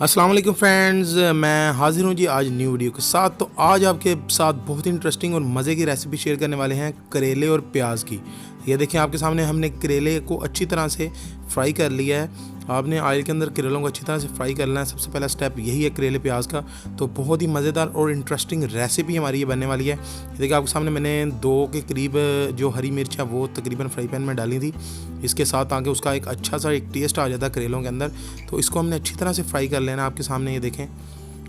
अस्सलाम वालेकुम फ्रेंड्स, मैं हाज़िर हूँ जी आज न्यू वीडियो के साथ। तो आज आपके साथ बहुत इंटरेस्टिंग और मज़े की रेसिपी शेयर करने वाले हैं करेले और प्याज की। ये देखिए आपके सामने हमने करेले को अच्छी तरह से फ्राई कर लिया है। आपने ऑयल के अंदर करेलों को अच्छी तरह से फ्राई करना है। सबसे पहला स्टेप यही है करेले प्याज का। तो बहुत ही मज़ेदार और इंटरेस्टिंग रेसिपी हमारी ये बनने वाली है। देखिए आपके सामने मैंने 2 के करीब जो हरी मिर्च है वो तकरीबन फ्राई पैन में डाली थी इसके साथ, ताकि उसका एक अच्छा सा एक टेस्ट आ जाता है करेलों के अंदर। तो इसको हमने अच्छी तरह से फ्राई कर लेना। आपके सामने ये देखें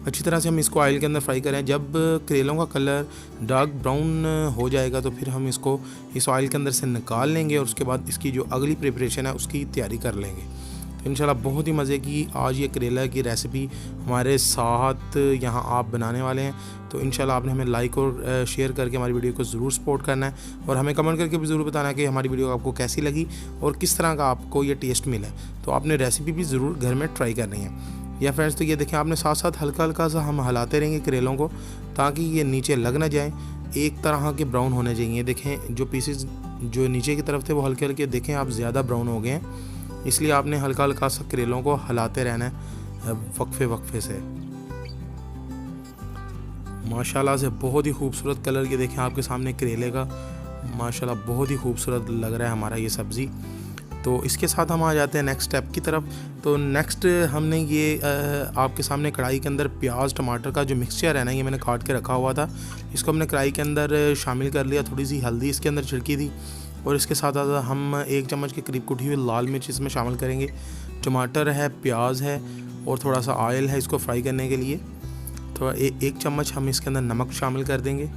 अच्छी तरह से हम इसको ऑयल के अंदर फ्राई करें। जब करेलों का कलर डार्क ब्राउन हो जाएगा तो फिर हम इसको इस ऑयल के अंदर से निकाल लेंगे और उसके बाद इसकी जो अगली प्रिपरेशन है उसकी तैयारी कर लेंगे। तो इंशाल्लाह बहुत ही मज़े की आज ये करेला की रेसिपी हमारे साथ यहाँ आप बनाने वाले हैं। तो इंशाल्लाह आपने हमें लाइक और शेयर करके हमारी वीडियो को ज़रूर सपोर्ट करना है और हमें कमेंट करके भी ज़रूर बताना है कि हमारी वीडियो आपको कैसी लगी और किस तरह का आपको ये टेस्ट मिला है। तो आपने रेसिपी भी ज़रूर घर में ट्राई करनी है। या फ्रेंड्स, तो ये देखें आपने साथ साथ हल्का हल्का सा हम हिलाते रहेंगे करेलों को ताकि ये नीचे लग ना जाए। एक तरह के ब्राउन होने चाहिए। देखें जो पीसेस जो नीचे की तरफ थे वो हल्के हल्के देखें आप ज़्यादा ब्राउन हो गए हैं, इसलिए आपने हल्का हल्का सा करेलों को हिलाते रहना है वक्फे से। माशाल्लाह से बहुत ही खूबसूरत कलर के देखें आपके सामने करेले का, माशाल्लाह बहुत ही खूबसूरत लग रहा है हमारा ये सब्ज़ी। तो इसके साथ हम आ जाते हैं नेक्स्ट स्टेप की तरफ। तो नेक्स्ट हमने ये आपके सामने कढ़ाई के अंदर प्याज टमाटर का जो मिक्सचर है ना, ये मैंने काट के रखा हुआ था, इसको हमने कढ़ाई के अंदर शामिल कर लिया। थोड़ी सी हल्दी इसके अंदर छिड़की थी और इसके साथ हम 1 चम्मच के करीब कुटी हुई लाल मिर्च इसमें शामिल करेंगे। टमाटर है, प्याज है और थोड़ा सा ऑयल है इसको फ्राई करने के लिए। तो 1 चम्मच हम इसके अंदर नमक शामिल कर देंगे।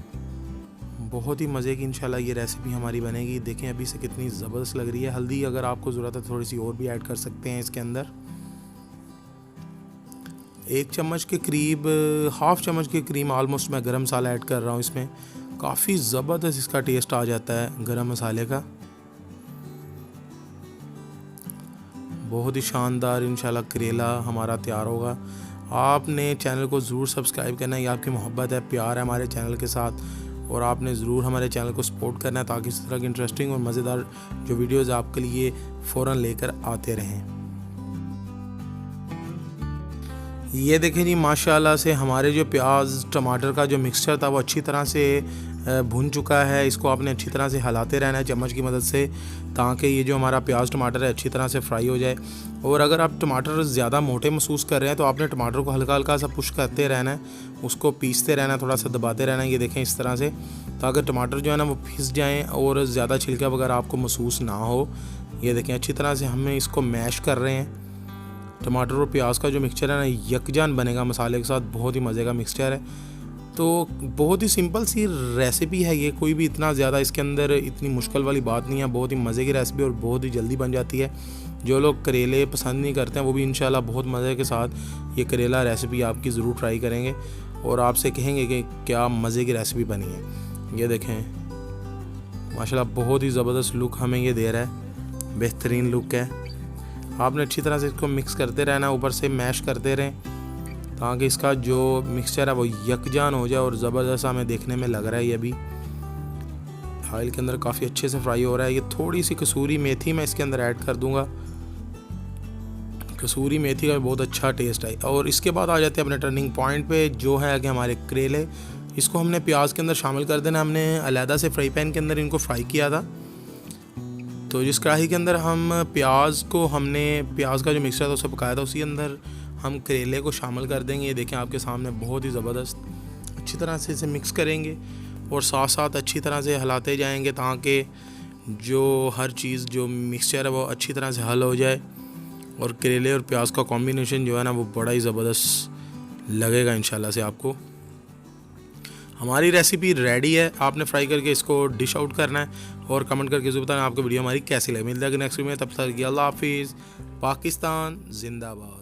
बहुत ही मज़े की इंशाल्लाह ये रेसिपी हमारी बनेगी। देखें अभी से कितनी ज़बरदस्त लग रही है। हल्दी अगर आपको ज़रूरत है थोड़ी सी और भी ऐड कर सकते हैं इसके अंदर। 1 चम्मच के करीब, हाफ़ चम्मच के करीब ऑलमोस्ट मैं गरम मसाला ऐड कर रहा हूँ इसमें। काफ़ी ज़बरदस्त इसका टेस्ट आ जाता है गरम मसाले का। बहुत ही शानदार इंशाल्लाह करेला हमारा तैयार होगा। आपने चैनल को ज़रूर सब्सक्राइब करना है। ये आपकी मोहब्बत है, प्यार है हमारे चैनल के साथ और आपने ज़रूर हमारे चैनल को सपोर्ट करना है ताकि इस तरह की इंटरेस्टिंग और मज़ेदार जो वीडियोज़ आपके लिए फ़ौरन लेकर आते रहें। ये देखें जी माशाल्लाह से हमारे जो प्याज टमाटर का जो मिक्सचर था वो अच्छी तरह से भुन चुका है। इसको आपने अच्छी तरह से हिलाते रहना है चम्मच की मदद से ताकि ये जो हमारा प्याज टमाटर है अच्छी तरह से फ्राई हो जाए। और अगर आप टमाटर ज़्यादा मोटे महसूस कर रहे हैं तो आपने टमाटर को हल्का हल्का सा पुश करते रहना है, उसको पीसते रहना है, थोड़ा सा दबाते रहना है। ये देखें इस तरह से, ताकि टमाटर जो है ना वो पिस जाएँ और ज़्यादा छिलका वगैरह आपको महसूस ना हो। ये देखें अच्छी तरह से हमें इसको मैश कर रहे हैं। टमाटर और प्याज का जो मिक्सचर है ना यकजान बनेगा मसाले के साथ। बहुत ही मज़े का मिक्सचर है। तो बहुत ही सिंपल सी रेसिपी है ये, कोई भी इतना ज़्यादा इसके अंदर इतनी मुश्किल वाली बात नहीं है। बहुत ही मज़े की रेसिपी और बहुत ही जल्दी बन जाती है। जो लोग करेले पसंद नहीं करते हैं वो भी इंशाल्लाह बहुत मज़े के साथ ये करेला रेसिपी आपकी ज़रूर ट्राई करेंगे और आपसे कहेंगे कि क्या मज़े की रेसिपी बनी है। ये देखें माशाल्लाह बहुत ही ज़बरदस्त लुक हमें ये दे रहा है, बेहतरीन लुक है। आपने अच्छी तरह से इसको मिक्स करते रहना, ऊपर से मैश करते रहें ताकि इसका जो मिक्सचर है वो यकजान हो जाए और ज़बरदस्त हमें देखने में लग रहा है। ये भी ऑयल के अंदर काफ़ी अच्छे से फ्राई हो रहा है। ये थोड़ी सी कसूरी मेथी मैं इसके अंदर ऐड कर दूंगा। कसूरी मेथी का बहुत अच्छा टेस्ट है। और इसके बाद आ जाते हैं अपने टर्निंग पॉइंट पे, जो है कि हमारे करेले, इसको हमने प्याज के अंदर शामिल कर देना। हमने अलहदा से फ्राई पैन के अंदर इनको फ्राई किया था। तो जिस कढ़ाई के अंदर हम प्याज का जो मिक्सचर था उसे पकाया था, उसी अंदर हम करेले को शामिल कर देंगे। ये देखें आपके सामने बहुत ही ज़बरदस्त अच्छी तरह से इसे मिक्स करेंगे और साथ साथ अच्छी तरह से हिलाते जाएंगे ताकि जो हर चीज़ जो मिक्सचर है वो अच्छी तरह से हल हो जाए और करेले और प्याज का कॉम्बिनेशन जो है ना वो बड़ा ही ज़बरदस्त लगेगा इंशाल्लाह से आपको। हमारी रेसिपी रेडी है। आपने फ्राई करके इसको डिश आउट करना है और कमेंट करके ज़रूर बताना आपको वीडियो हमारी कैसी लगी। मिलता है नेक्स्ट वीडियो में, तब तक अल्लाह हाफिज़। पाकिस्तान जिंदाबाद।